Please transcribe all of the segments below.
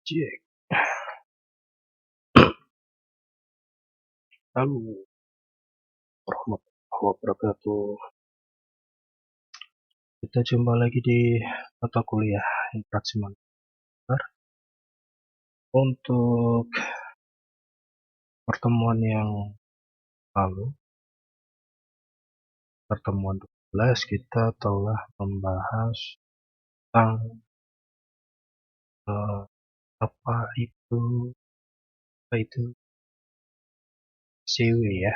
Cek. Halo, warahmatullahi wabarakatuh. Kita jumpa lagi di mata kuliah interaksi manusia. Untuk pertemuan yang lalu, pertemuan 12, kita telah membahas tentang apa itu CW ya,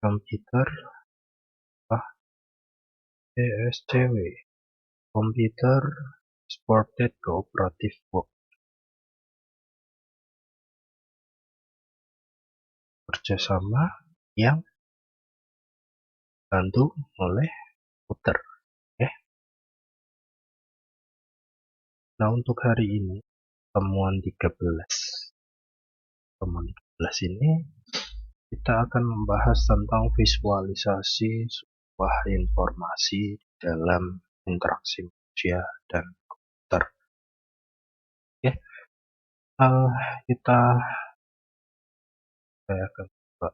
komputer CSCW, Computer Supported Cooperative Work, kerjasama yang dibantu oleh komputer. Nah, untuk hari ini temuan 13 ini kita akan membahas tentang visualisasi sebuah informasi dalam interaksi manusia dan komputer. Saya akan coba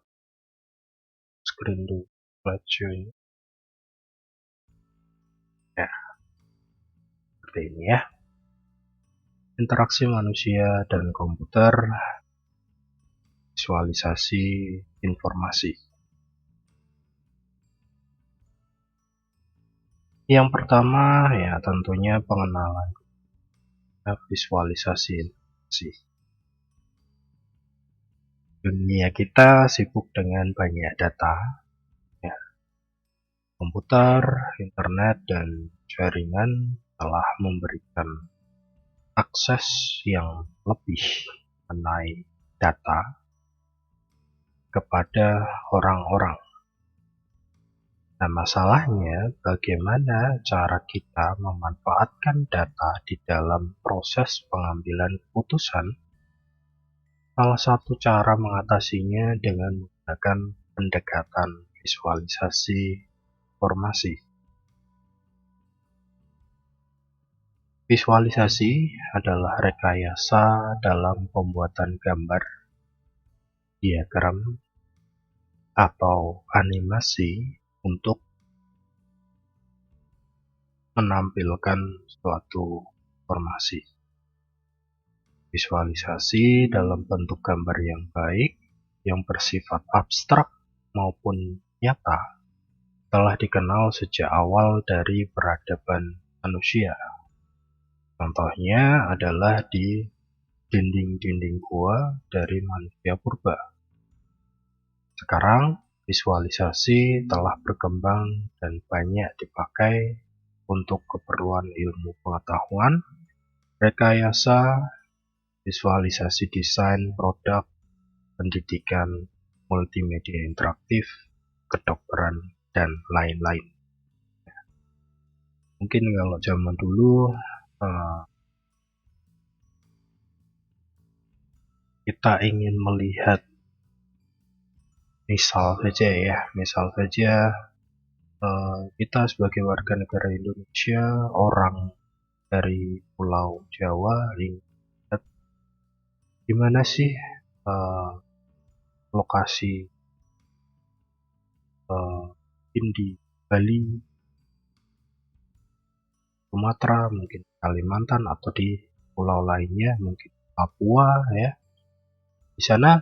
screen dulu slideshow ini. Ya, seperti ini ya. Interaksi manusia dan komputer, visualisasi informasi. Yang pertama ya tentunya pengenalan visualisasi informasi. Dunia kita sibuk dengan banyak data, ya. Komputer, internet, dan jaringan telah memberikan akses yang lebih mengenai data kepada orang-orang. Nah, masalahnya bagaimana cara kita memanfaatkan data di dalam proses pengambilan keputusan? Salah satu cara mengatasinya dengan menggunakan pendekatan visualisasi informasi. Visualisasi adalah rekayasa dalam pembuatan gambar, diagram, atau animasi untuk menampilkan suatu informasi. Visualisasi dalam bentuk gambar yang baik, yang bersifat abstrak maupun nyata, telah dikenal sejak awal dari peradaban manusia. Contohnya adalah di dinding-dinding gua dari manusia purba. Sekarang, visualisasi telah berkembang dan banyak dipakai untuk keperluan ilmu pengetahuan, rekayasa, visualisasi desain produk, pendidikan, multimedia interaktif, kedokteran, dan lain-lain. Mungkin kalau zaman dulu kita ingin melihat misal saja kita sebagai warga negara Indonesia, orang dari Pulau Jawa, lihat gimana sih lokasi di Bali, Sumatera, mungkin Kalimantan, atau di pulau lainnya, mungkin Papua ya. Di sana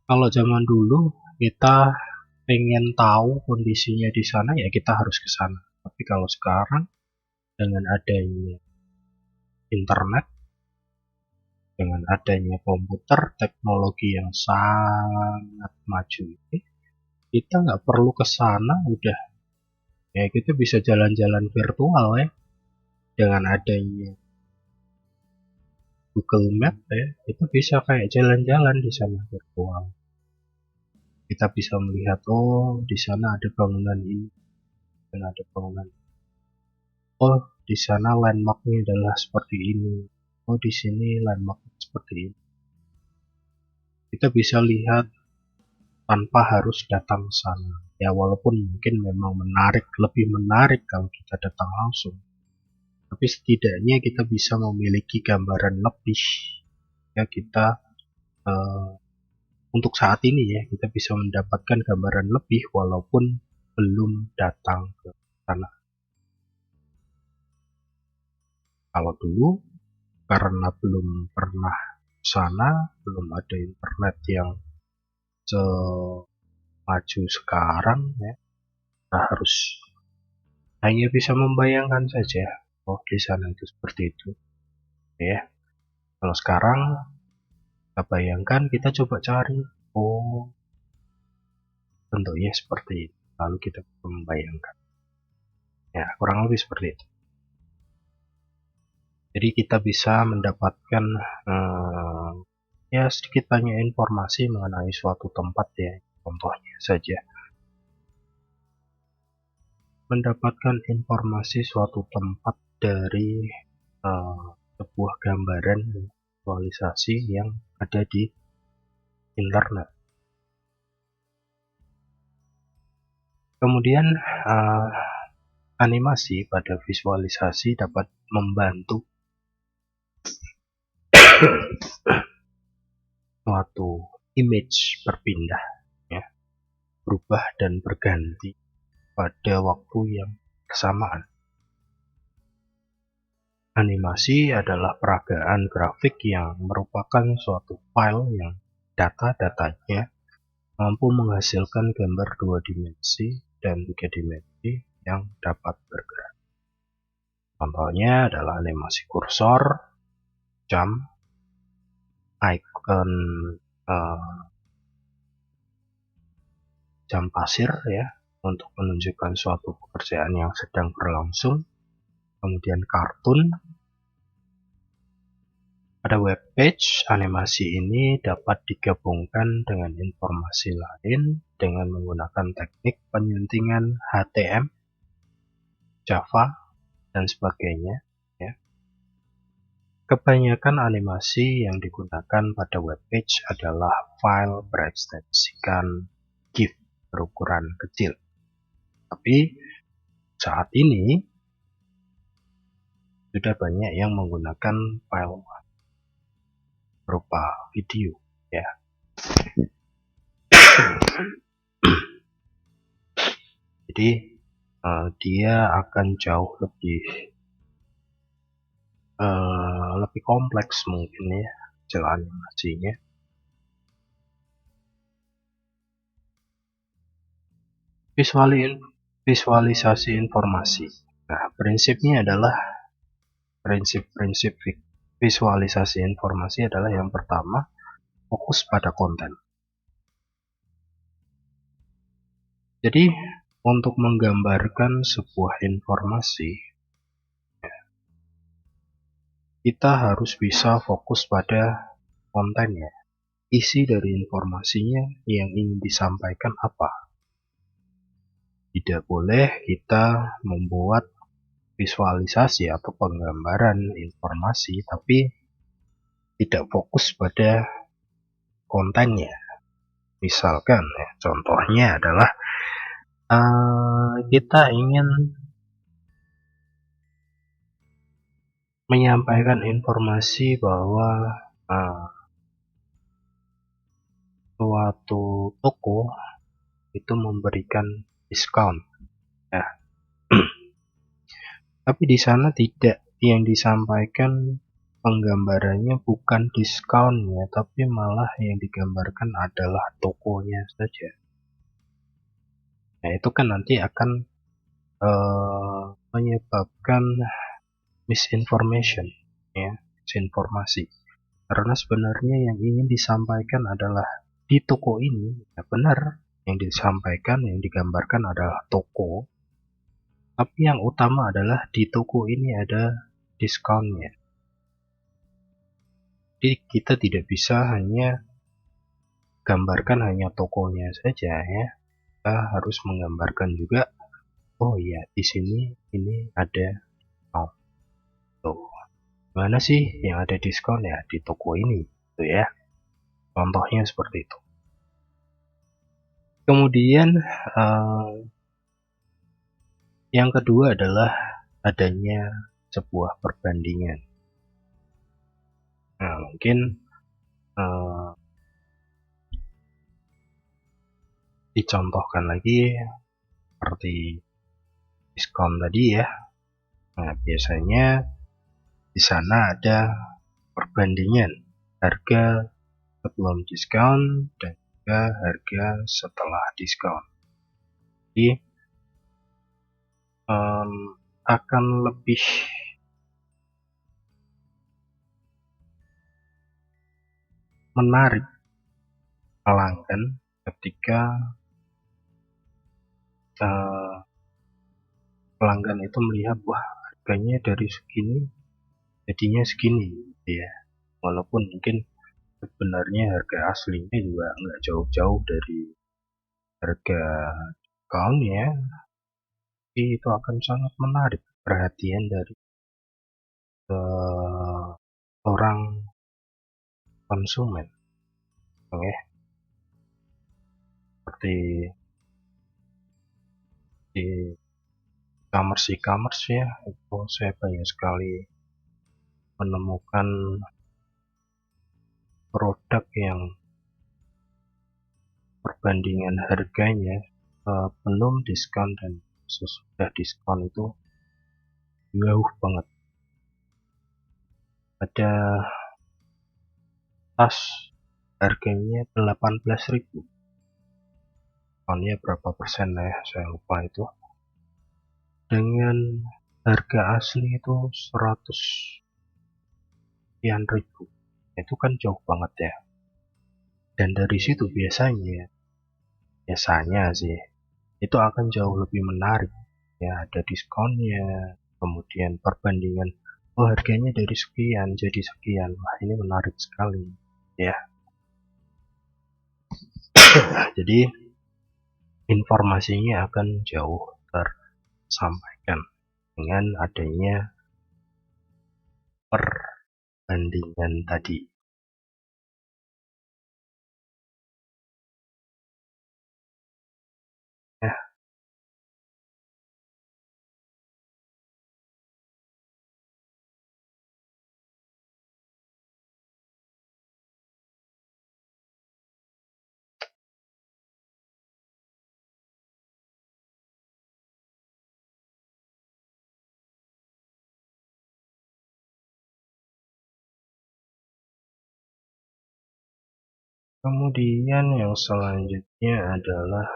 kalau zaman dulu kita pengen tahu kondisinya di sana ya kita harus ke sana. Tapi kalau sekarang dengan adanya internet, dengan adanya komputer, teknologi yang sangat maju ini, kita nggak perlu ke sana, udah ya kita bisa jalan-jalan virtual ya. Dengan adanya Google Map ya, itu bisa kayak jalan-jalan di sana virtual. Kita bisa melihat, oh di sana ada bangunan ini, dan ada bangunan ini. Oh di sana landmarknya adalah seperti ini. Oh di sini landmarknya seperti ini. Kita bisa lihat tanpa harus datang ke sana. Ya walaupun mungkin memang lebih menarik kalau kita datang langsung, tapi setidaknya kita bisa memiliki gambaran lebih. Ya kita untuk saat ini ya kita bisa mendapatkan gambaran lebih walaupun belum datang ke sana. Kalau dulu karena belum pernah ke sana, belum ada internet yang semaju sekarang ya, kita harus hanya bisa membayangkan saja, oh di sana itu seperti itu ya. Kalau sekarang kita bayangkan, kita coba cari, oh bentuknya seperti itu, lalu kita bisa membayangkan ya, kurang lebih seperti itu. Jadi kita bisa mendapatkan ya sedikit banyak informasi mengenai suatu tempat ya. Contohnya saja, mendapatkan informasi suatu tempat dari sebuah gambaran visualisasi yang ada di internet. Kemudian animasi pada visualisasi dapat membantu suatu image berpindah ya, berubah dan berganti pada waktu yang bersamaan. Animasi adalah peragaan grafik yang merupakan suatu file yang data-datanya mampu menghasilkan gambar 2 dimensi dan 3 dimensi yang dapat bergerak. Contohnya adalah animasi kursor, jam, icon jam pasir ya, untuk menunjukkan suatu pekerjaan yang sedang berlangsung. Kemudian kartun. Pada web page, animasi ini dapat digabungkan dengan informasi lain dengan menggunakan teknik penyuntingan HTML, Java, dan sebagainya. Ya. Kebanyakan animasi yang digunakan pada web page adalah file berekstensikan GIF berukuran kecil. Tapi saat ini sudah banyak yang menggunakan file berupa video ya. Jadi dia akan jauh lebih kompleks mungkin ya hasil animasinya. Visualisasi informasi. Nah, prinsipnya adalah prinsip-prinsip visualisasi informasi adalah yang pertama, fokus pada konten. Jadi untuk menggambarkan sebuah informasi, kita harus bisa fokus pada kontennya, isi dari informasinya yang ingin disampaikan apa. Tidak boleh kita membuat visualisasi atau penggambaran informasi tapi tidak fokus pada kontennya. Misalkan ya, contohnya adalah kita ingin menyampaikan informasi bahwa suatu toko itu memberikan diskon ya. Tapi di sana tidak, yang disampaikan penggambarannya bukan diskonnya, tapi malah yang digambarkan adalah tokonya saja. Nah itu kan nanti akan menyebabkan misinformation ya, misinformasi. Karena sebenarnya yang ingin disampaikan adalah di toko ini, ya benar, yang disampaikan, yang digambarkan adalah toko, tapi yang utama adalah di toko ini ada diskonnya. Jadi kita tidak bisa hanya gambarkan hanya tokonya saja ya. Kita harus menggambarkan juga, oh iya di sini ini ada tuh. Mana sih yang ada diskon ya di toko ini tuh ya. Contohnya seperti itu. Kemudian yang kedua adalah adanya sebuah perbandingan. Nah, mungkin dicontohkan lagi seperti diskon tadi ya. Nah, biasanya di sana ada perbandingan harga sebelum diskon dan juga harga setelah diskon. Jadi akan lebih menarik pelanggan ketika pelanggan itu melihat, wah, harganya dari segini jadinya segini gitu ya. Walaupun mungkin sebenarnya harga aslinya juga nggak jauh-jauh dari harga diskon ya, tapi itu akan sangat menarik perhatian dari orang konsumen. Oke. Seperti di e-commerce ya, itu saya banyak sekali menemukan produk yang perbandingan harganya belum diskon dan sesudah diskon itu jauh banget. Ada tas harganya 18.000, diskonnya berapa persen ya, saya lupa itu, dengan harga asli itu 100 sekian ribu. Itu kan jauh banget ya. Dan dari situ biasanya sih itu akan jauh lebih menarik ya, ada diskonnya, kemudian perbandingan, oh harganya dari sekian jadi sekian, wah ini menarik sekali ya. Jadi informasinya akan jauh tersampaikan dengan adanya perbandingan tadi. Ya. Kemudian yang selanjutnya adalah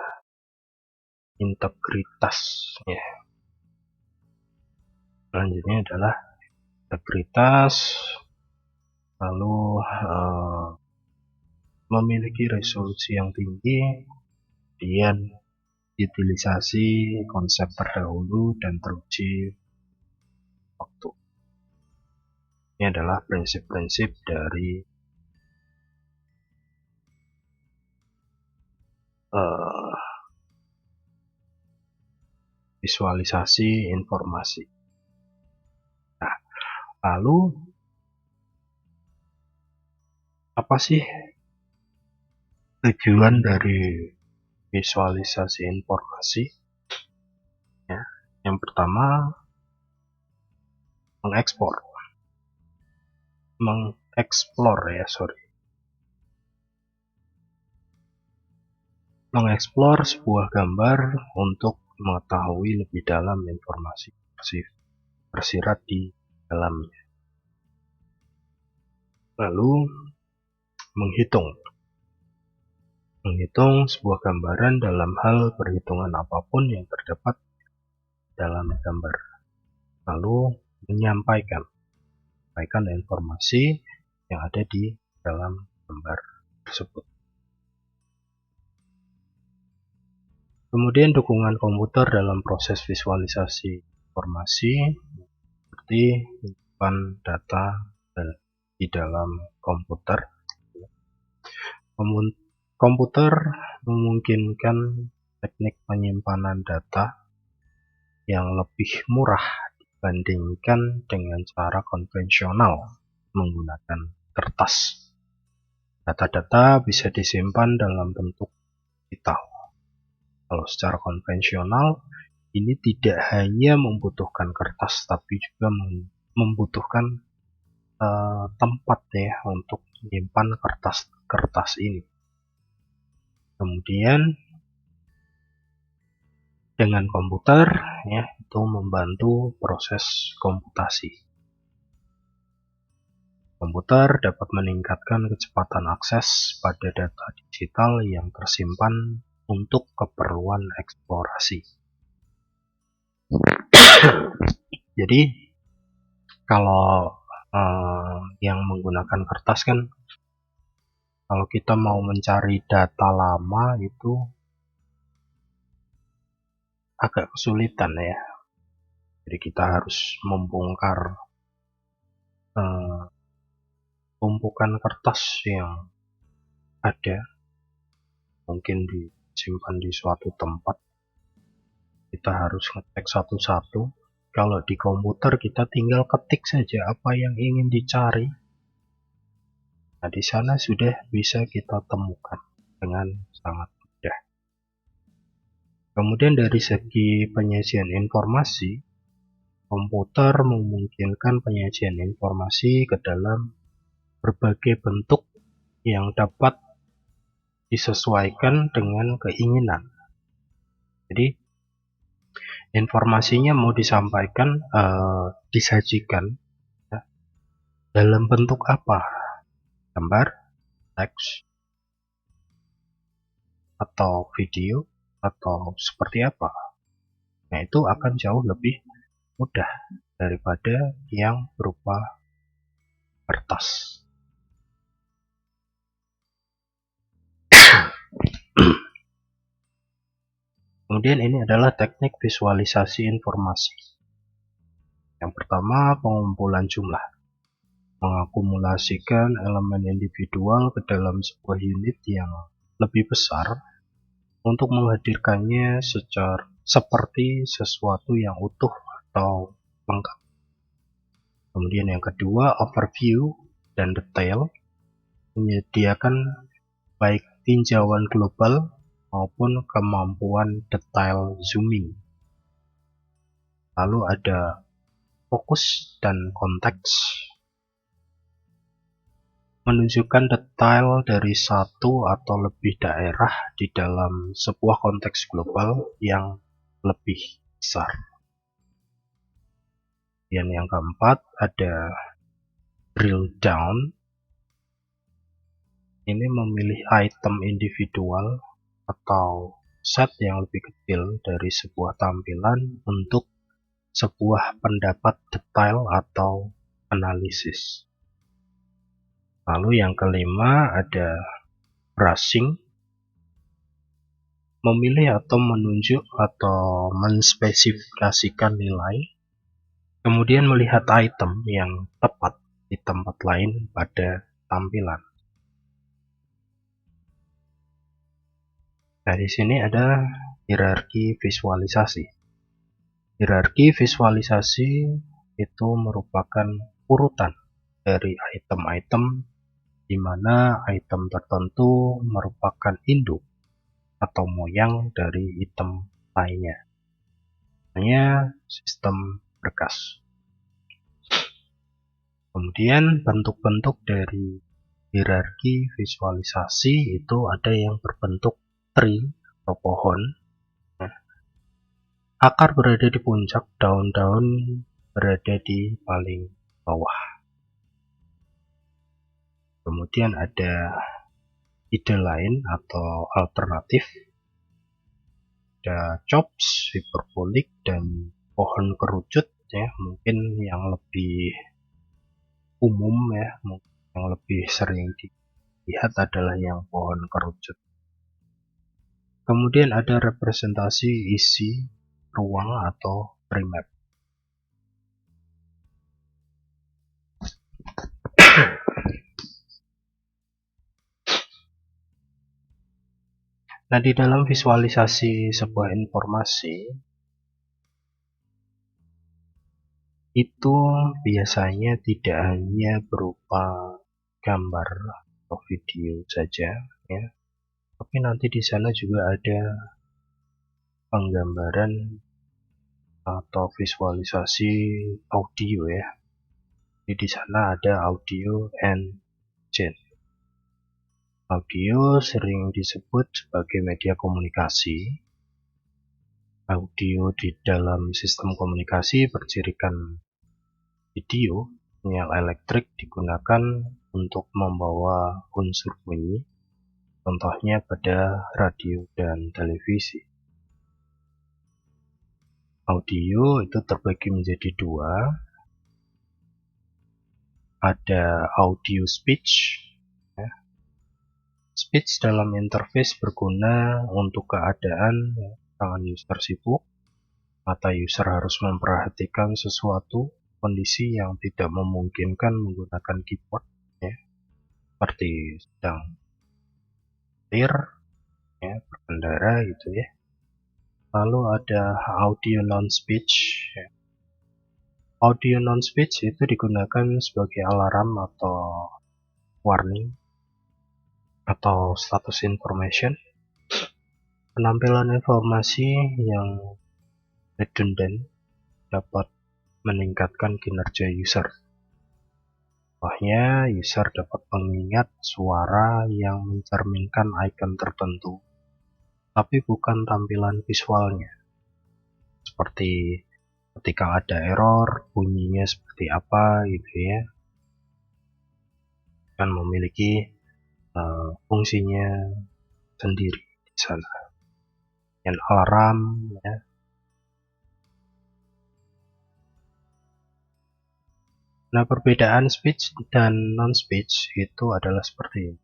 integritas ya. Selanjutnya adalah integritas, lalu memiliki resolusi yang tinggi, kemudian utilisasi konsep terdahulu dan teruji waktu. Ini adalah prinsip-prinsip dari visualisasi informasi. Nah, lalu apa sih tujuan dari visualisasi informasi? Ya, yang pertama mengeksplor sebuah gambar untuk mengetahui lebih dalam informasi tersirat di dalamnya. Lalu menghitung sebuah gambaran dalam hal perhitungan apapun yang terdapat dalam gambar. Lalu menyampaikan informasi yang ada di dalam gambar tersebut. Kemudian dukungan komputer dalam proses visualisasi informasi, seperti menyimpan data di dalam komputer. Komputer memungkinkan teknik penyimpanan data yang lebih murah dibandingkan dengan cara konvensional menggunakan kertas. Data-data bisa disimpan dalam bentuk digital. Kalau secara konvensional, ini tidak hanya membutuhkan kertas, tapi juga membutuhkan tempat ya untuk menyimpan kertas-kertas ini. Kemudian dengan komputer ya, itu membantu proses komputasi. Komputer dapat meningkatkan kecepatan akses pada data digital yang tersimpan untuk keperluan eksplorasi. Jadi kalau yang menggunakan kertas kan, kalau kita mau mencari data lama itu agak kesulitan ya. Jadi kita harus membongkar tumpukan kertas yang ada, mungkin disimpan di suatu tempat. Kita harus ngecek satu-satu. Kalau di komputer kita tinggal ketik saja apa yang ingin dicari. Nah, di sana sudah bisa kita temukan dengan sangat mudah. Kemudian dari segi penyajian informasi, komputer memungkinkan penyajian informasi ke dalam berbagai bentuk yang dapat disesuaikan dengan keinginan. Jadi informasinya mau disampaikan, disajikan ya, dalam bentuk apa? Gambar, teks, atau video, atau seperti apa? Nah, itu akan jauh lebih mudah daripada yang berupa kertas. Kemudian ini adalah teknik visualisasi informasi. Yang pertama, pengumpulan jumlah. Mengakumulasikan elemen individual ke dalam sebuah unit yang lebih besar untuk menghadirkannya seperti sesuatu yang utuh atau lengkap. Kemudian yang kedua, overview dan detail. Menyediakan baik tinjauan global maupun kemampuan detail zooming. Lalu ada fokus dan konteks. Menunjukkan detail dari satu atau lebih daerah di dalam sebuah konteks global yang lebih besar. Dan yang keempat ada drill down. Ini memilih item individual atau set yang lebih kecil dari sebuah tampilan untuk sebuah pendapat detail atau analisis. Lalu yang kelima ada brushing. Memilih atau menunjuk atau menspesifikasikan nilai, kemudian melihat item yang tepat di tempat lain pada tampilan. Nah, di sini ada hierarki visualisasi. Hierarki visualisasi itu merupakan urutan dari item-item di mana item tertentu merupakan induk atau moyang dari item lainnya. Hanya sistem berkas. Kemudian bentuk-bentuk dari hierarki visualisasi itu ada yang berbentuk tree atau pohon. Akar berada di puncak, daun-daun berada di paling bawah. Kemudian ada ide lain atau alternatif. Ada chops, hiperbolik, dan pohon kerucut ya, mungkin yang lebih umum ya, yang lebih sering dilihat adalah yang pohon kerucut. Kemudian ada representasi isi ruang atau tree map. Nah, di dalam visualisasi sebuah informasi itu biasanya tidak hanya berupa gambar atau video saja ya, tapi nanti di sana juga ada penggambaran atau visualisasi audio ya. Jadi di sana ada audio engine. Audio sering disebut sebagai media komunikasi. Audio di dalam sistem komunikasi bercirikan video, sinyal elektrik digunakan untuk membawa unsur bunyi, contohnya pada radio dan televisi. Audio itu terbagi menjadi dua. Ada audio speech. Speech dalam interface berguna untuk keadaan tangan user sibuk, mata user harus memperhatikan sesuatu kondisi yang tidak memungkinkan menggunakan keyboard ya, seperti sedang setir ya, berkendara gitu ya. Lalu ada audio non-speech ya. Audio non-speech itu digunakan sebagai alarm atau warning atau status information, penampilan informasi yang redundant dapat meningkatkan kinerja user. Contohnya, user dapat mengingat suara yang mencerminkan icon tertentu, tapi bukan tampilan visualnya. Seperti ketika ada error, bunyinya seperti apa gitu ya. Kan memiliki fungsinya sendiri di sana. Yang alarm ya. Nah, perbedaan speech dan non-speech itu adalah seperti ini.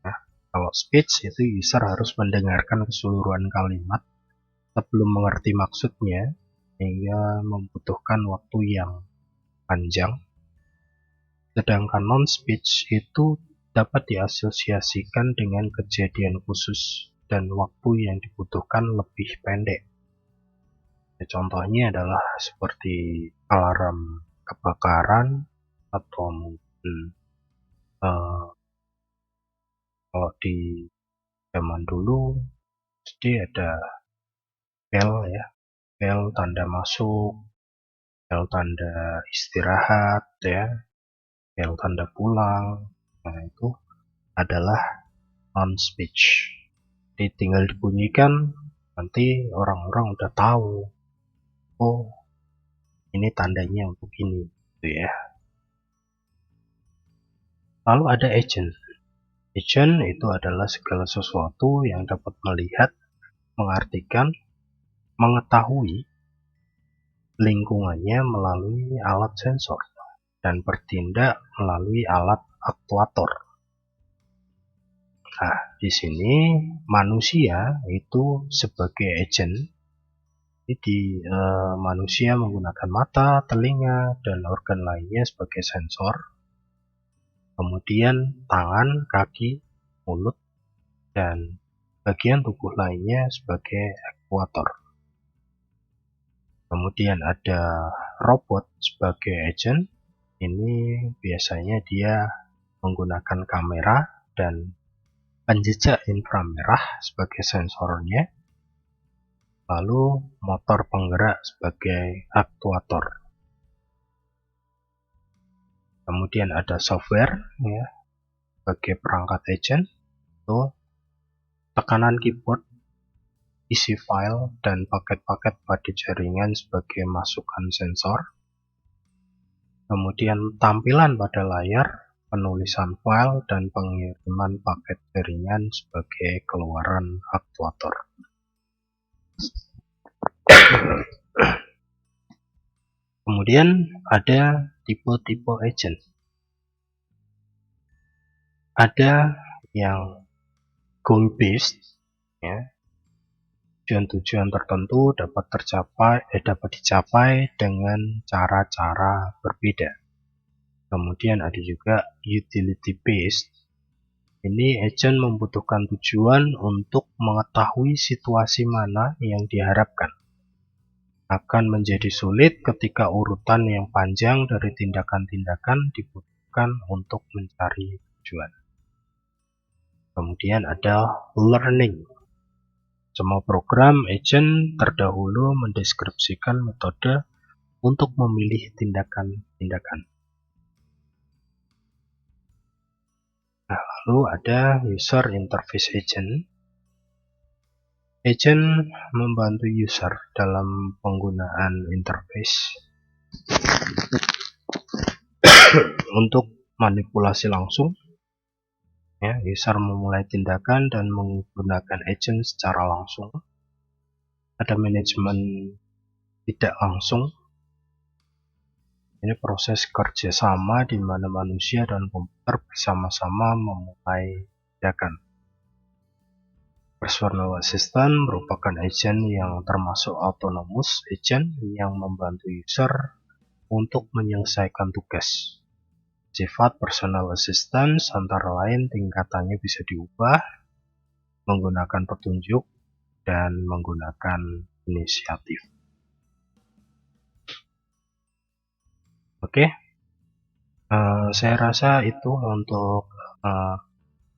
Nah, kalau speech itu user harus mendengarkan keseluruhan kalimat sebelum mengerti maksudnya, sehingga membutuhkan waktu yang panjang. Sedangkan non-speech itu dapat diasosiasikan dengan kejadian khusus dan waktu yang dibutuhkan lebih pendek. Ya, contohnya adalah seperti alarm kebakaran, atau mungkin kalau di zaman dulu pasti ada bel ya, bel tanda masuk, bel tanda istirahat ya, bel tanda pulang. Nah, itu adalah non-speech. Jadi tinggal dibunyikan, nanti orang-orang udah tahu, oh ini tandanya untuk ini gitu ya. Lalu ada agent. Agent itu adalah segala sesuatu yang dapat melihat, mengartikan, mengetahui lingkungannya melalui alat sensor dan bertindak melalui alat aktuator. Nah, di sini manusia itu sebagai agent. Jadi manusia menggunakan mata, telinga, dan organ lainnya sebagai sensor. Kemudian tangan, kaki, mulut, dan bagian tubuh lainnya sebagai aktuator. Kemudian ada robot sebagai agent. Ini biasanya dia menggunakan kamera dan penjejak inframerah sebagai sensornya, lalu motor penggerak sebagai aktuator. Kemudian ada software ya, sebagai perangkat agent, itu tekanan keyboard, isi file, dan paket-paket pada jaringan sebagai masukan sensor. Kemudian tampilan pada layar, penulisan file, dan pengiriman paket jaringan sebagai keluaran aktuator. Kemudian ada tipe-tipe agent. Ada yang goal based ya. Tujuan-tujuan tertentu dapat dicapai dengan cara-cara berbeda. Kemudian ada juga utility based. Ini agent membutuhkan tujuan untuk mengetahui situasi mana yang diharapkan. Akan menjadi sulit ketika urutan yang panjang dari tindakan-tindakan dibutuhkan untuk mencari tujuan. Kemudian ada learning. Semua program agent terdahulu mendeskripsikan metode untuk memilih tindakan-tindakan. Nah, lalu ada user interface agent. Agent membantu user dalam penggunaan interface untuk manipulasi langsung. Ya, user memulai tindakan dan menggunakan agent secara langsung. Ada manajemen tidak langsung. Ini proses kerjasama di mana manusia dan komputer bersama-sama memulai tindakan. Personal assistant merupakan agent yang termasuk autonomous agent yang membantu user untuk menyelesaikan tugas. Sifat personal assistant antara lain tingkatannya bisa diubah, menggunakan petunjuk, dan menggunakan inisiatif. Oke, saya rasa itu untuk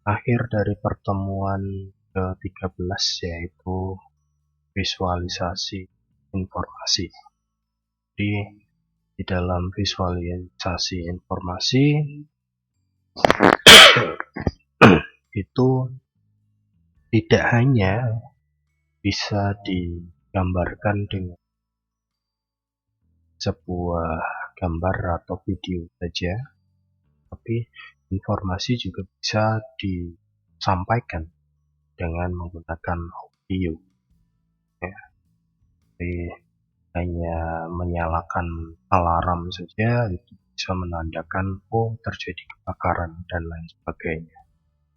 akhir dari pertemuan ke-13, yaitu visualisasi informasi. Di dalam visualisasi informasi itu tidak hanya bisa digambarkan dengan sebuah gambar atau video saja, tapi informasi juga bisa disampaikan dengan menggunakan audio. Ya. Jadi hanya menyalakan alarm saja itu bisa menandakan terjadi kebakaran dan lain sebagainya.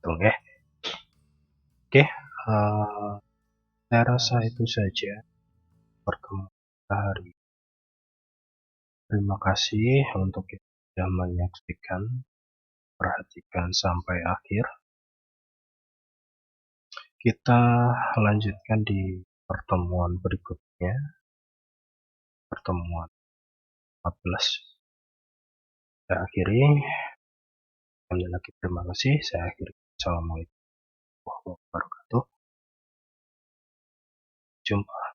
Betul ya? Oke, saya rasa itu saja pertemuan hari. Terima kasih untuk yang sudah menyaksikan, perhatikan sampai akhir. Kita lanjutkan di pertemuan berikutnya, pertemuan 14. Saya akhiri. Sekali lagi terima kasih. Saya akhiri. Assalamualaikum warahmatullahi wabarakatuh. Jumpa.